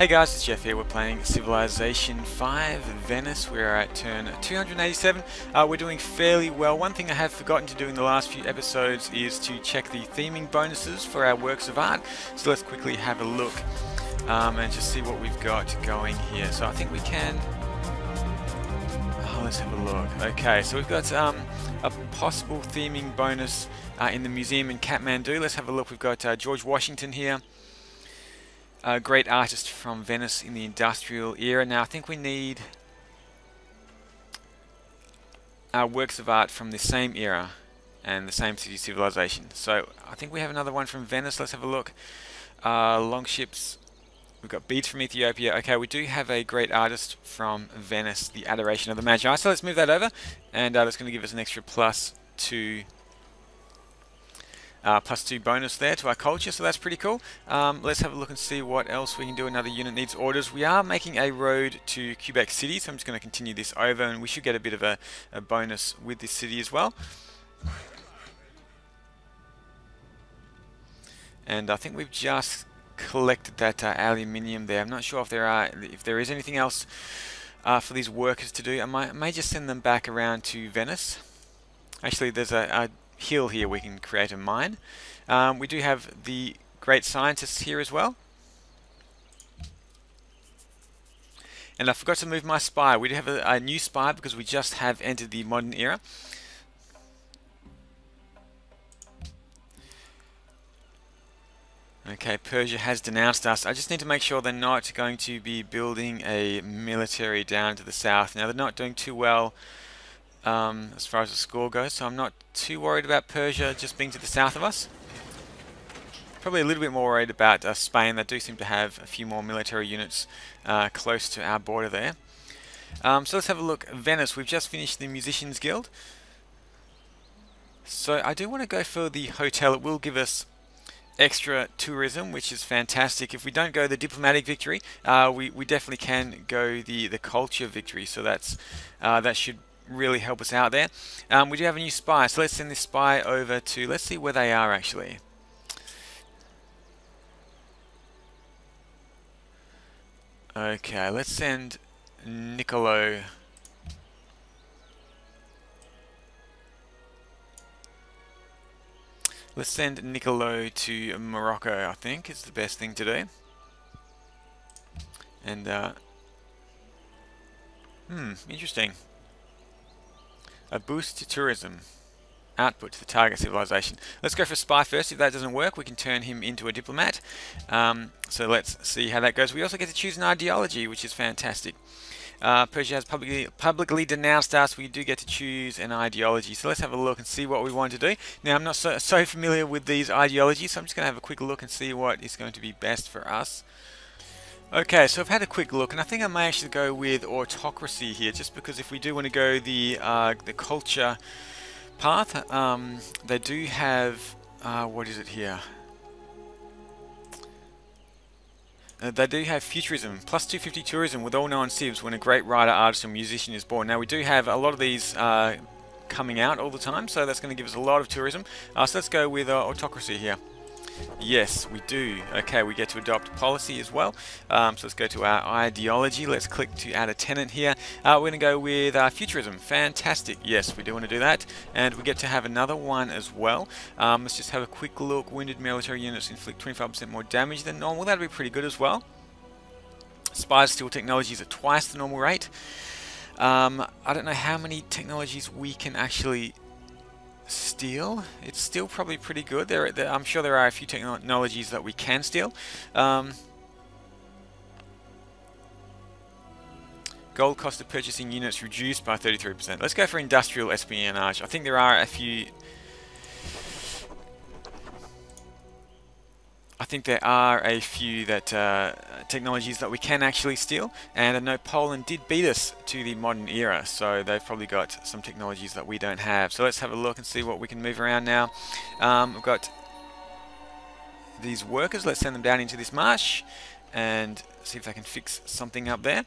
Hey guys, it's Jeff here. We're playing Civilization 5 Venice. We're at turn 287. We're doing fairly well. One thing I have forgotten to do in the last few episodes is to check the theming bonuses for our works of art. So let's quickly have a look and just see what we've got going here. So I think we can... let's have a look. Okay, so we've got a possible theming bonus in the museum in Kathmandu. Let's have a look. We've got George Washington here. A great artist from Venice in the industrial era. Now I think we need works of art from the same era and the same city civilization. So I think we have another one from Venice. Let's have a look. Longships. We've got beads from Ethiopia. Okay, we do have a great artist from Venice, the Adoration of the Magi. So let's move that over, and that's going to give us an extra +2 bonus there to our culture, so that's pretty cool. Let's have a look and see what else we can do. Another unit needs orders. We are making a road to Quebec City, so I'm just going to continue this over, and we should get a bit of a bonus with this city as well. And I think we've just collected that aluminium there. I'm not sure if there is anything else for these workers to do. I may just send them back around to Venice. Actually, there's a hill here we can create a mine. We do have the great scientists here as well. And I forgot to move my spy. We do have a new spy because we just have entered the modern era. Okay, Persia has denounced us. I just need to make sure they're not going to be building a military down to the south. Now, they're not doing too well as far as the score goes, so I'm not too worried about Persia just being to the south of us. Probably a little bit more worried about Spain. They do seem to have a few more military units close to our border there. So let's have a look. Venice, we've just finished the Musicians Guild. So I do want to go for the hotel. It will give us extra tourism, which is fantastic. If we don't go the diplomatic victory, we definitely can go the culture victory. So that should really help us out there. We do have a new spy, so let's send this spy over to, let's see where they are actually. Okay, let's send Niccolo. Let's send Niccolo to Morocco, I think is the best thing to do. And interesting. A boost to tourism. Output to the target civilization. Let's go for a spy first. If that doesn't work, we can turn him into a diplomat. So let's see how that goes. We also get to choose an ideology, which is fantastic. Persia has publicly denounced us. We do get to choose an ideology. So let's have a look and see what we want to do. Now, I'm not so familiar with these ideologies, so I'm just going to have a quick look and see what is going to be best for us. Okay, so I've had a quick look, and I think I may actually go with autocracy here, just because if we do want to go the culture path, they do have what is it here? They do have futurism, +250 tourism with all known civs when a great writer, artist, or musician is born. Now we do have a lot of these coming out all the time, so that's going to give us a lot of tourism. So let's go with autocracy here. Yes, we do. Okay, we get to adopt policy as well. So let's go to our ideology. Let's click to add a tenant here. We're going to go with futurism. Fantastic. Yes, we do want to do that. And we get to have another one as well. Let's just have a quick look. Wounded military units inflict 25% more damage than normal. That'd be pretty good as well. Spies steal technologies at twice the normal rate. I don't know how many technologies we can actually steal. It's still probably pretty good. I'm sure there are a few technologies that we can steal. Gold cost of purchasing units reduced by 33%. Let's go for industrial espionage. I think there are a few. I think there are a few technologies that we can actually steal, and I know Poland did beat us to the modern era, so they've probably got some technologies that we don't have. So let's have a look and see what we can move around now. We've got these workers. Let's send them down into this marsh and see if they can fix something up there.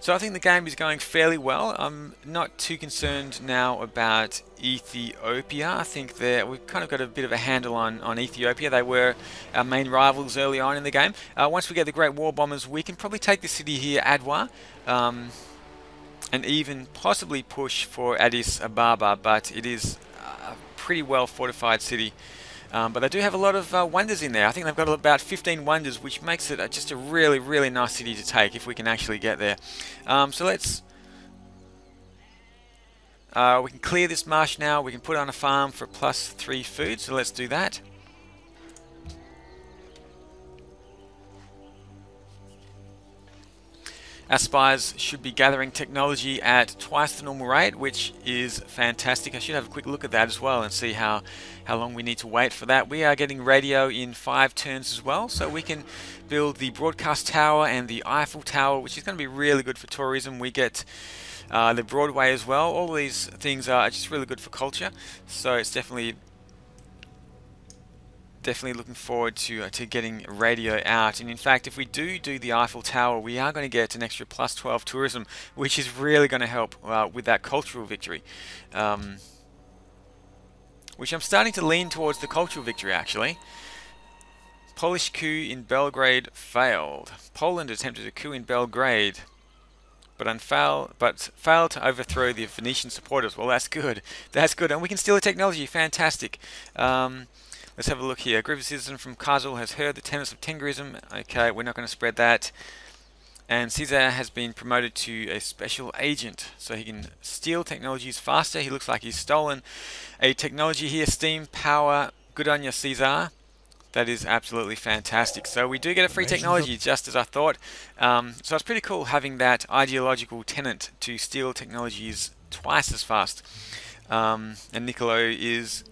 So I think the game is going fairly well. I'm not too concerned now about Ethiopia. I think that we've kind of got a bit of a handle on Ethiopia. They were our main rivals early on in the game. Once we get the Great War Bombers, we can probably take the city here, Adwa, and even possibly push for Addis Ababa, but it is a pretty well fortified city. But they do have a lot of wonders in there. I think they've got about 15 wonders, which makes it just a really, really nice city to take if we can actually get there. So let's... we can clear this marsh now. We can put on a farm for +3 food, so let's do that. Our spies should be gathering technology at twice the normal rate, which is fantastic. I should have a quick look at that as well and see how long we need to wait for that. We are getting radio in 5 turns as well, so we can build the broadcast tower and the Eiffel Tower, which is going to be really good for tourism. We get the Broadway as well. All these things are just really good for culture, so it's definitely looking forward to getting radio out. And in fact, if we do the Eiffel Tower, we are going to get an extra +12 tourism, which is really going to help with that cultural victory. Which I'm starting to lean towards the cultural victory, actually. Polish coup in Belgrade failed. Poland attempted a coup in Belgrade, but failed to overthrow the Venetian supporters. Well, that's good. That's good. And we can steal the technology. Fantastic. Let's have a look here. A group of citizens from Kazel has heard the tenets of Tengrism. Okay, we're not going to spread that. And Caesar has been promoted to a special agent, so he can steal technologies faster. He looks like he's stolen a technology here, steam power. Good on you, Caesar. That is absolutely fantastic. So we do get a free technology, just as I thought. So it's pretty cool having that ideological tenet to steal technologies twice as fast. And Niccolo is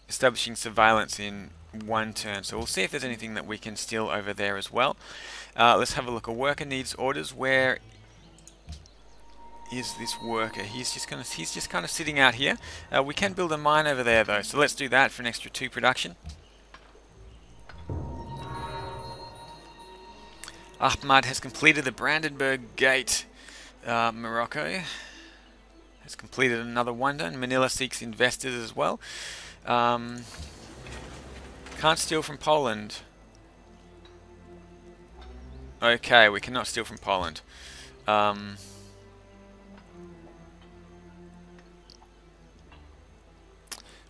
establishing surveillance in 1 turn. So we'll see if there's anything that we can steal over there as well. Let's have a look. A worker needs orders. Where is this worker? He's just kind of sitting out here. We can build a mine over there though, so let's do that for an extra 2 production. Ahmad has completed the Brandenburg Gate. Morocco has completed another wonder, and Manila seeks investors as well. Can't steal from Poland. Okay, we cannot steal from Poland.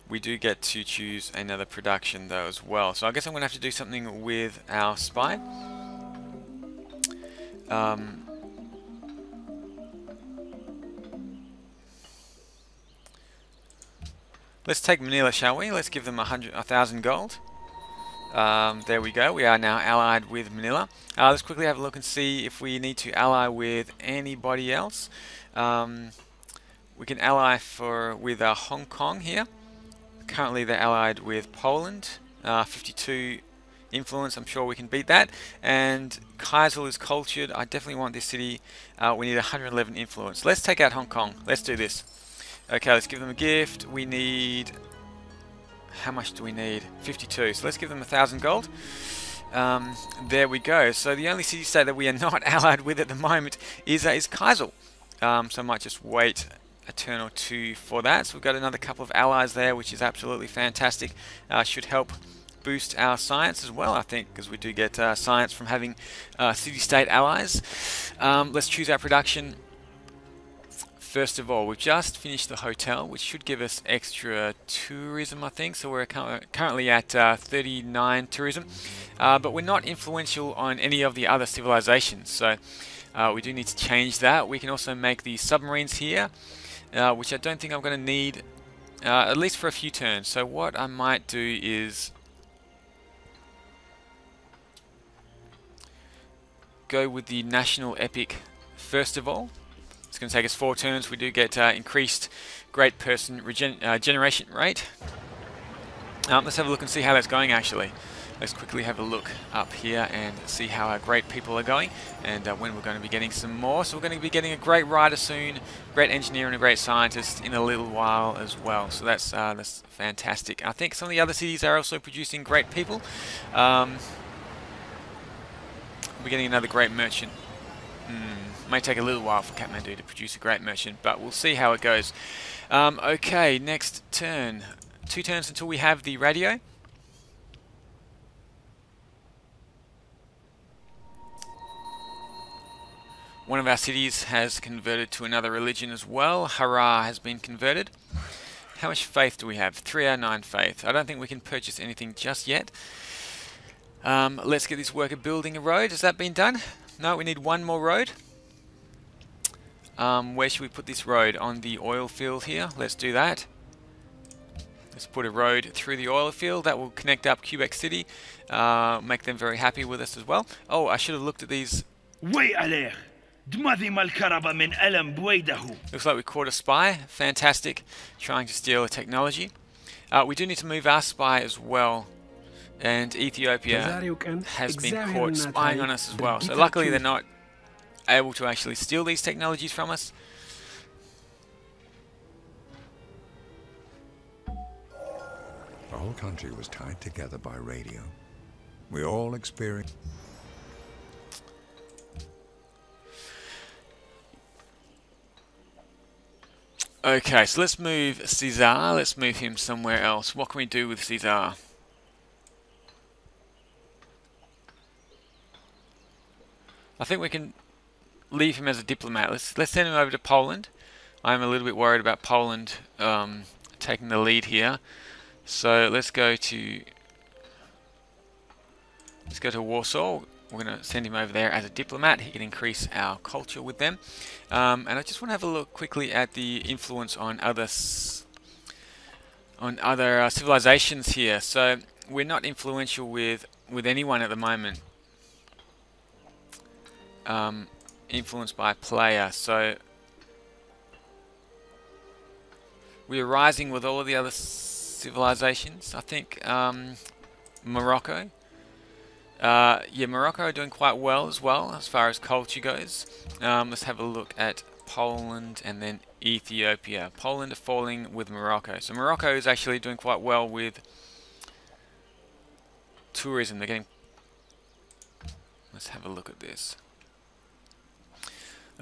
We do get to choose another production though as well. So I guess I'm going to have to do something with our spy. Let's take Manila, shall we? Let's give them 1,000 gold. There we go. We are now allied with Manila. Let's quickly have a look and see if we need to ally with anybody else. We can ally with Hong Kong here. Currently they're allied with Poland. 52 influence. I'm sure we can beat that. And Kaisel is cultured. I definitely want this city. We need 111 influence. Let's take out Hong Kong. Let's do this. Okay, let's give them a gift. We need... How much do we need? 52. So let's give them 1,000 gold. There we go. So the only city-state that we are not allied with at the moment is Kaisel. So I might just wait a turn or 2 for that. So we've got another couple of allies there, which is absolutely fantastic. Should help boost our science as well, I think, because we do get science from having city-state allies. Let's choose our production. First of all, we've just finished the hotel, which should give us extra tourism, I think. So we're currently at 39 tourism, but we're not influential on any of the other civilizations. So we do need to change that. We can also make the submarines here, which I don't think I'm going to need, at least for a few turns. So what I might do is go with the national epic first of all. It's going to take us 4 turns. We do get increased great person generation rate. Let's have a look and see how that's going actually. Let's quickly have a look up here and see how our great people are going and when we're going to be getting some more. So we're going to be getting a great writer soon, great engineer and a great scientist in a little while as well. So that's fantastic. I think some of the other cities are also producing great people. We're getting another great merchant May take a little while for Kathmandu to produce a great merchant, but we'll see how it goes. Okay, next turn. 2 turns until we have the radio. One of our cities has converted to another religion as well. Hurrah has been converted. How much faith do we have? 3 out of 9 faith. I don't think we can purchase anything just yet. Let's get this worker building a road. Has that been done? No, we need one more road. Where should we put this road? On the oil field here. Let's do that. Let's put a road through the oil field. That will connect up Quebec City. Make them very happy with us as well. Oh, I should have looked at these. Looks like we caught a spy. Fantastic. Trying to steal a technology. We do need to move our spy as well. And Ethiopia has been caught spying on us as well. So luckily they're not able to actually steal these technologies from us. The whole country was tied together by radio. We all experienced... Okay, so let's move Caesar. Let's move him somewhere else. What can we do with Caesar? I think we can leave him as a diplomat. Let's send him over to Poland. I'm a little bit worried about Poland taking the lead here. So let's go to Warsaw. We're going to send him over there as a diplomat. He can increase our culture with them. And I just want to have a look quickly at the influence on other civilizations here. So we're not influential with anyone at the moment. Influenced by a player. So we are rising with all of the other civilizations. I think Morocco. Yeah, Morocco are doing quite well as far as culture goes. Let's have a look at Poland and then Ethiopia. Poland are falling with Morocco. So Morocco is actually doing quite well with tourism. They're getting... Let's have a look at this.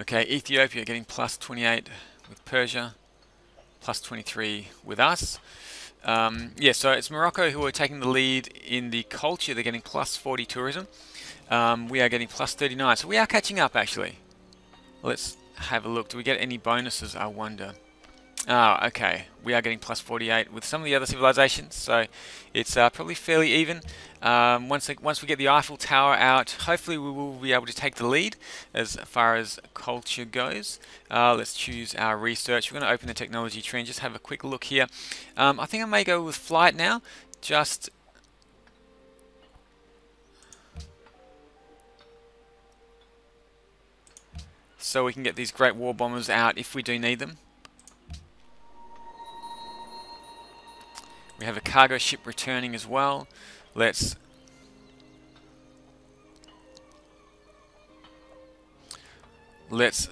Okay, Ethiopia getting plus 28 with Persia, plus 23 with us. Yeah, so it's Morocco who are taking the lead in the culture. They're getting plus 40 tourism. We are getting plus 39. So we are catching up, actually. Let's have a look. Do we get any bonuses, I wonder? Ah, okay. We are getting plus 48 with some of the other civilizations. So it's probably fairly even. Once we get the Eiffel Tower out, hopefully we will be able to take the lead as far as culture goes. Let's choose our research. We're going to open the technology tree and just have a quick look here. I think I may go with flight now. Just so we can get these great war bombers out if we do need them. We have a cargo ship returning as well. Let's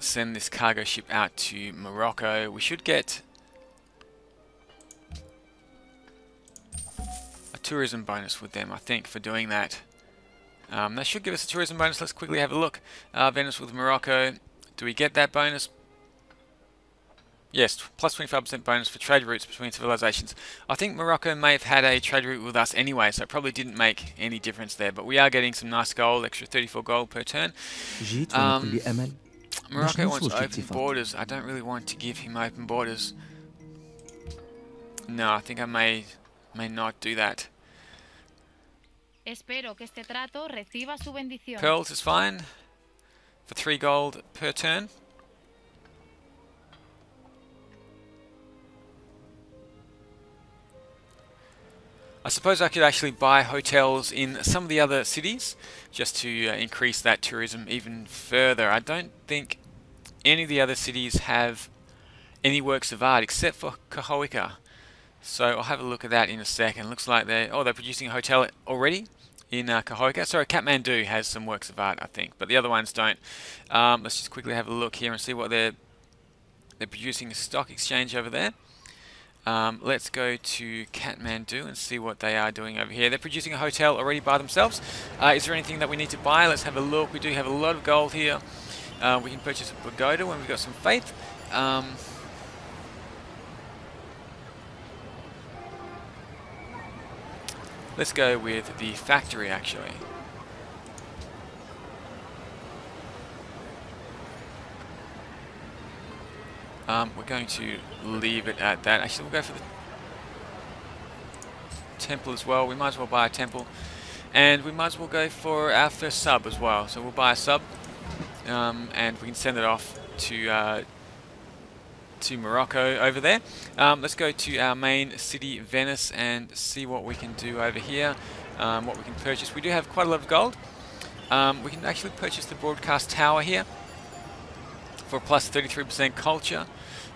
send this cargo ship out to Morocco. We should get a tourism bonus with them, I think, for doing that. They should give us a tourism bonus. Let's quickly have a look. Venice with Morocco. Do we get that bonus? Yes, plus 25% bonus for trade routes between civilizations. I think Morocco may have had a trade route with us anyway, so it probably didn't make any difference there. But we are getting some nice gold, extra 34 gold per turn. Morocco wants open borders. I don't really want to give him open borders. No, I think I may not do that. Pearls is fine for 3 gold per turn. I suppose I could actually buy hotels in some of the other cities just to increase that tourism even further. I don't think any of the other cities have any works of art except for Cahoeca. So I'll have a look at that in a second. Looks like they're producing a hotel already in Cahoeca. Sorry, Kathmandu has some works of art, I think, but the other ones don't. Let's just quickly have a look here and see what they're producing. A stock exchange over there. Let's go to Kathmandu and see what they are doing over here. They're producing a hotel already by themselves. Is there anything that we need to buy? Let's have a look. We do have a lot of gold here. We can purchase a pagoda when we've got some faith. Let's go with the factory, actually. We're going to leave it at that. Actually, we'll go for the temple as well. We might as well buy a temple. And we might as well go for our first sub as well. So we'll buy a sub. And we can send it off to Morocco over there. Let's go to our main city, Venice, and see what we can do over here. What we can purchase. We do have quite a lot of gold. We can actually purchase the broadcast tower here for plus 33% culture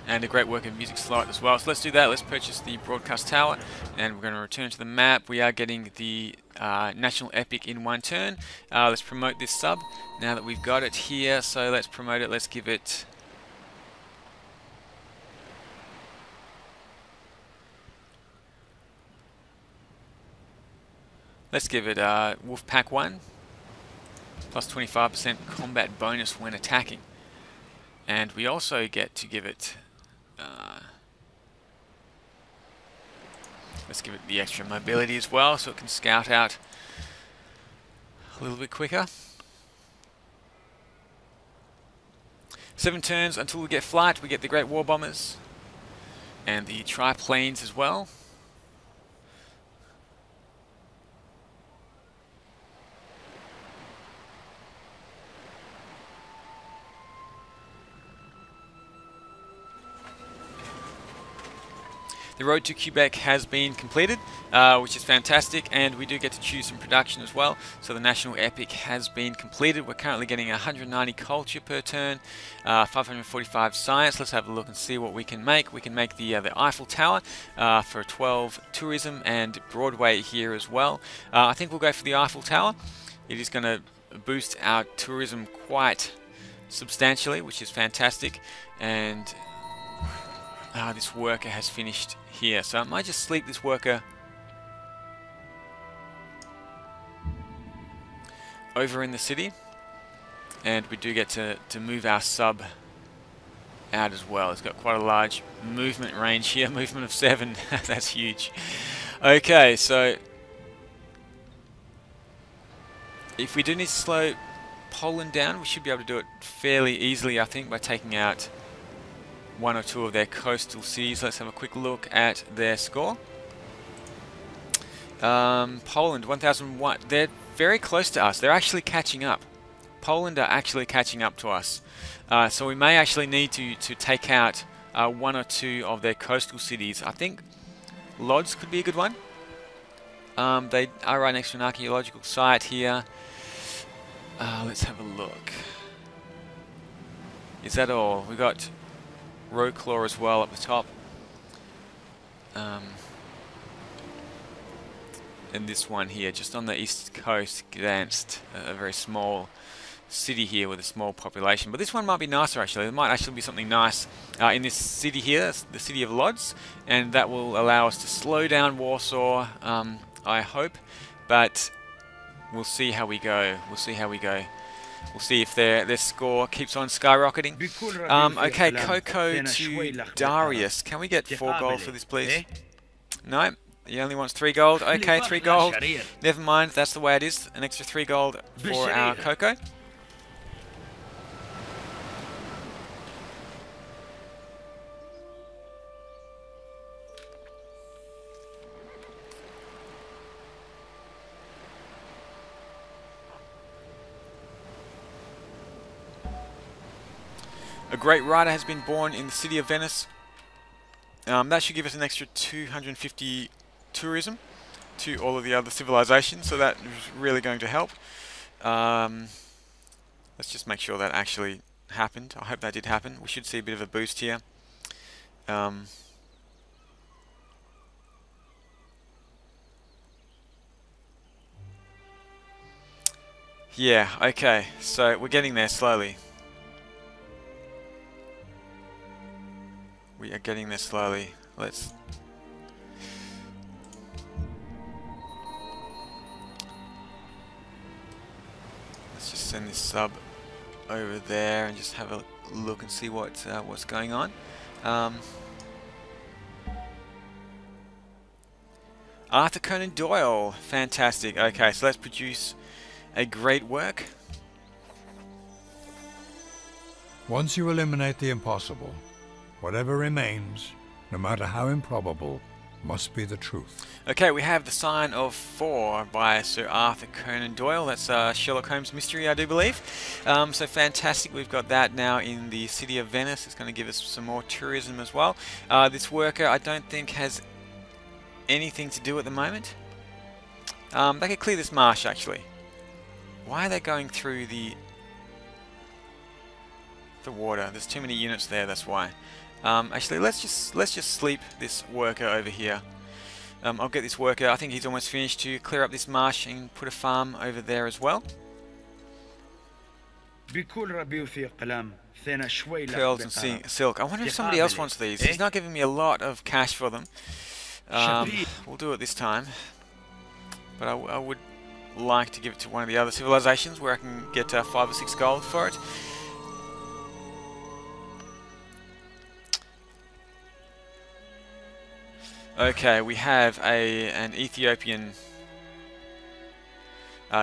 and a great work of music slot as well. So let's do that. Let's purchase the broadcast tower, and we're going to return to the map. We are getting the national epic in one turn. Let's promote this sub now that we've got it here. So let's promote it. Let's give it... Let's give it Wolfpack 1, plus 25% combat bonus when attacking. And we also get to give it... let's give it the extra mobility as well, so it can scout out a little bit quicker. 7 turns until we get flight. We get the Great War Bombers and the triplanes as well. The road to Quebec has been completed, which is fantastic, and we do get to choose some production as well. So the national epic has been completed. We're currently getting 190 culture per turn, 545 science. Let's have a look and see what we can make. We can make the Eiffel Tower for 12 tourism and Broadway here as well. I think we'll go for the Eiffel Tower. It is going to boost our tourism quite substantially, which is fantastic. And this worker has finished here, so I might just sleep this worker over in the city, and we do get to move our sub out as well. It's got quite a large movement range here, movement of 7. That's huge. Okay, so if we do need to slow Poland down, we should be able to do it fairly easily, I think, by taking out 1 or 2 of their coastal cities. Let's have a quick look at their score. Poland, 1001. They're very close to us. They're actually catching up. Poland are actually catching up to us. So we may actually need to take out 1 or 2 of their coastal cities. I think Lodz could be a good one. They are right next to an archaeological site here. Let's have a look. Is that all? We got Roclaw as well up the top. And this one here, just on the east coast, Gdansk, a very small city here with a small population. But this one might be nicer actually. There might actually be something nice in this city here, the city of Lodz, and that will allow us to slow down Warsaw, I hope. But we'll see how we go. We'll see how we go. We'll see if their score keeps on skyrocketing. Okay, Coco to Darius. Can we get 4 gold for this, please? No, he only wants 3 gold. Okay, 3 gold. Never mind, that's the way it is. An extra 3 gold for our Coco. A great writer has been born in the city of Venice. That should give us an extra 250 tourism to all of the other civilizations, so that is really going to help. Let's just make sure that actually happened. I hope that did happen. We should see a bit of a boost here. Yeah, okay, so we're getting there slowly. We are getting there slowly. Let's just send this sub over there and just have a look and see what's going on. Arthur Conan Doyle, fantastic. Okay, so let's produce a great work. Once you eliminate the impossible, whatever remains, no matter how improbable, must be the truth. Okay, we have The Sign of Four by Sir Arthur Conan Doyle. That's Sherlock Holmes mystery, I do believe. So fantastic, we've got that now in the city of Venice. It's going to give us some more tourism as well. This worker I don't think has anything to do at the moment. They could clear this marsh actually. Why are they going through the water? There's too many units there, that's why. Actually, let's just sleep this worker over here. I'll get this worker, I think he's almost finished, to clear up this marsh and put a farm over there as well. Pearls and silk. I wonder if somebody else wants these. He's not giving me a lot of cash for them. We'll do it this time. But I would like to give it to one of the other civilizations where I can get 5 or 6 gold for it. Okay, we have an Ethiopian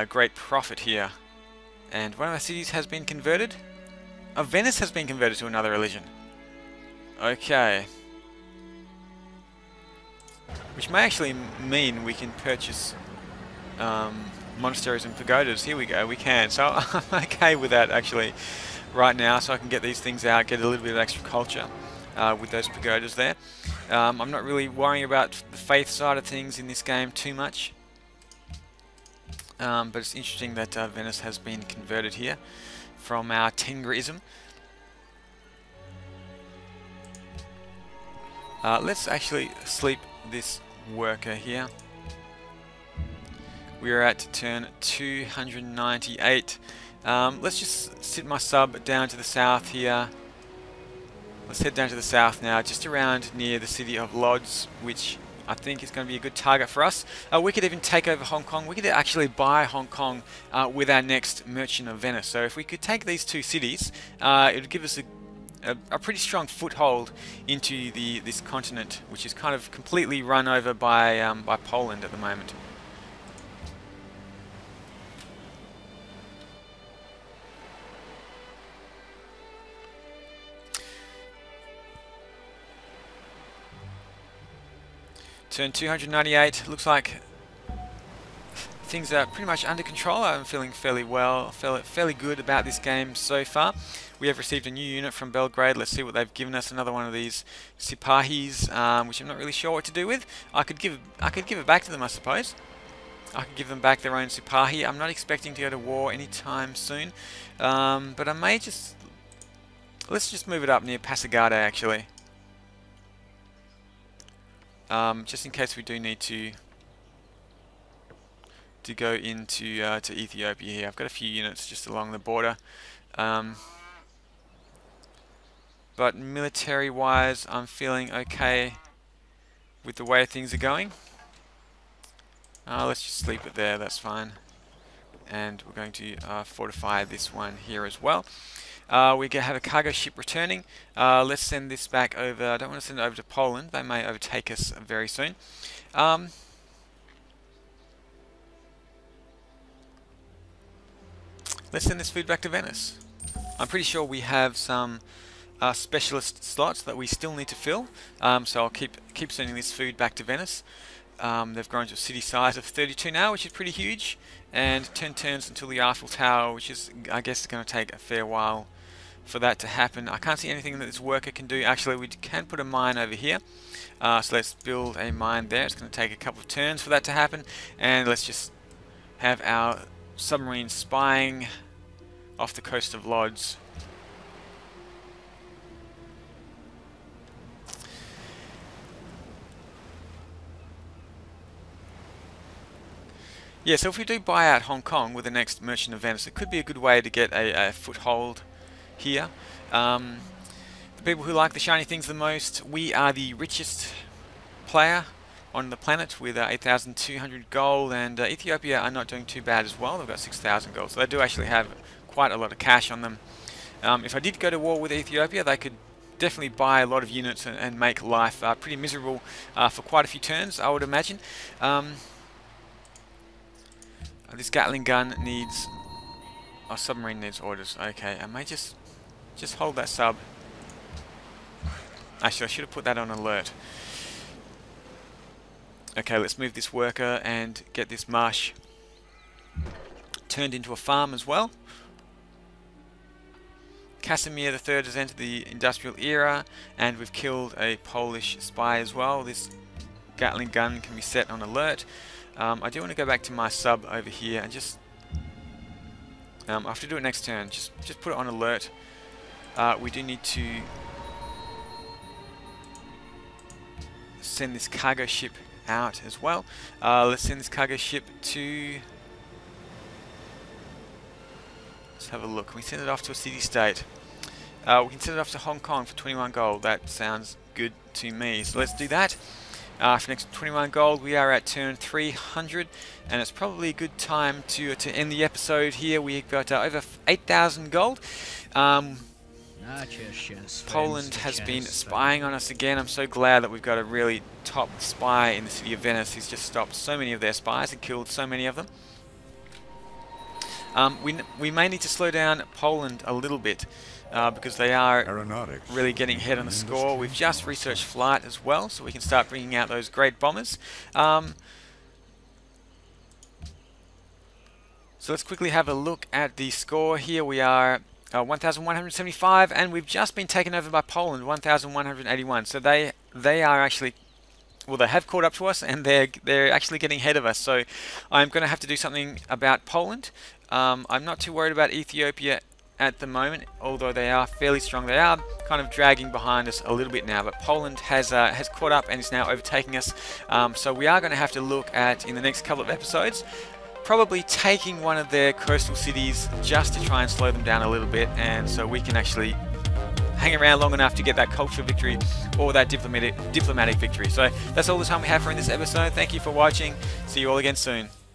great prophet here, and one of our cities has been converted. Venice has been converted to another religion. Okay, which may actually mean we can purchase monasteries and pagodas. Here we go, we can. So I'm okay with that actually right now, so I can get these things out, get a little bit of extra culture with those pagodas there. I'm not really worrying about the faith side of things in this game too much, but it's interesting that Venice has been converted here from our Tengrism. Let's actually sleep this worker here. We are at turn 298. Let's just sit my sub down to the south here. Let's head down to the south now, just around near the city of Lodz, which I think is going to be a good target for us. We could even take over Hong Kong. We could actually buy Hong Kong with our next Merchant of Venice. So if we could take these two cities, it would give us a pretty strong foothold into this continent, which is kind of completely run over by Poland at the moment. Turn 298, looks like things are pretty much under control. I'm feeling fairly good about this game so far. We have received a new unit from Belgrade. Let's see what they've given us. Another one of these Sipahis, which I'm not really sure what to do with. I could give it back to them, I suppose. I could give them back their own Sipahi. I'm not expecting to go to war anytime soon, but I may just... Let's just move it up near Pasagada actually. Just in case we do need to go into to Ethiopia here. I've got a few units just along the border, but military wise I'm feeling okay with the way things are going. Let's just sleep it there, that's fine. And we're going to fortify this one here as well. We have a cargo ship returning. Let's send this back over. I don't want to send it over to Poland. They may overtake us very soon. Let's send this food back to Venice. I'm pretty sure we have some specialist slots that we still need to fill. So I'll keep sending this food back to Venice. They've grown to a city size of 32 now, which is pretty huge. And 10 turns until the Eiffel Tower, which is, I guess, going to take a fair while for that to happen. I can't see anything that this worker can do. Actually, we can put a mine over here. So let's build a mine there. It's going to take a couple of turns for that to happen. And let's just have our submarine spying off the coast of Lodz. Yeah, so if we do buy out Hong Kong with the next Merchant of Venice, it could be a good way to get a foothold here. The people who like the shiny things the most, we are the richest player on the planet with 8,200 gold, and Ethiopia are not doing too bad as well. They've got 6,000 gold, so they do actually have quite a lot of cash on them. If I did go to war with Ethiopia, they could definitely buy a lot of units and make life pretty miserable for quite a few turns, I would imagine. This Gatling gun needs... Oh, submarine needs orders. Okay, I may just hold that sub. Actually, I should have put that on alert. Okay, let's move this worker and get this marsh turned into a farm as well. Casimir III has entered the industrial era, and we've killed a Polish spy as well. This Gatling gun can be set on alert. I do want to go back to my sub over here and just... I have to do it next turn. Just put it on alert. We do need to send this cargo ship out as well. Let's send this cargo ship to... Let's have a look. Can we send it off to a city-state? We can send it off to Hong Kong for 21 gold. That sounds good to me. So let's do that. For next 21 gold, we are at turn 300, and it's probably a good time to end the episode here. We've got over 8,000 gold. Poland has been spying on us again. I'm so glad that we've got a really top spy in the city of Venice. He's just stopped so many of their spies and killed so many of them. We may need to slow down Poland a little bit because they are really getting ahead on the score. We've just researched flight as well, so we can start bringing out those great bombers. So let's quickly have a look at the score here. We are 1,175, and we've just been taken over by Poland, 1,181. So they are actually... Well, they have caught up to us, and they're actually getting ahead of us. So I'm going to have to do something about Poland. I'm not too worried about Ethiopia at the moment, although they are fairly strong. They are kind of dragging behind us a little bit now, but Poland has caught up and is now overtaking us. So we are going to have to look at, in the next couple of episodes, probably taking one of their coastal cities just to try and slow them down a little bit, and so we can actually hang around long enough to get that cultural victory or that diplomatic victory. So that's all the time we have for in this episode. Thank you for watching. See you all again soon.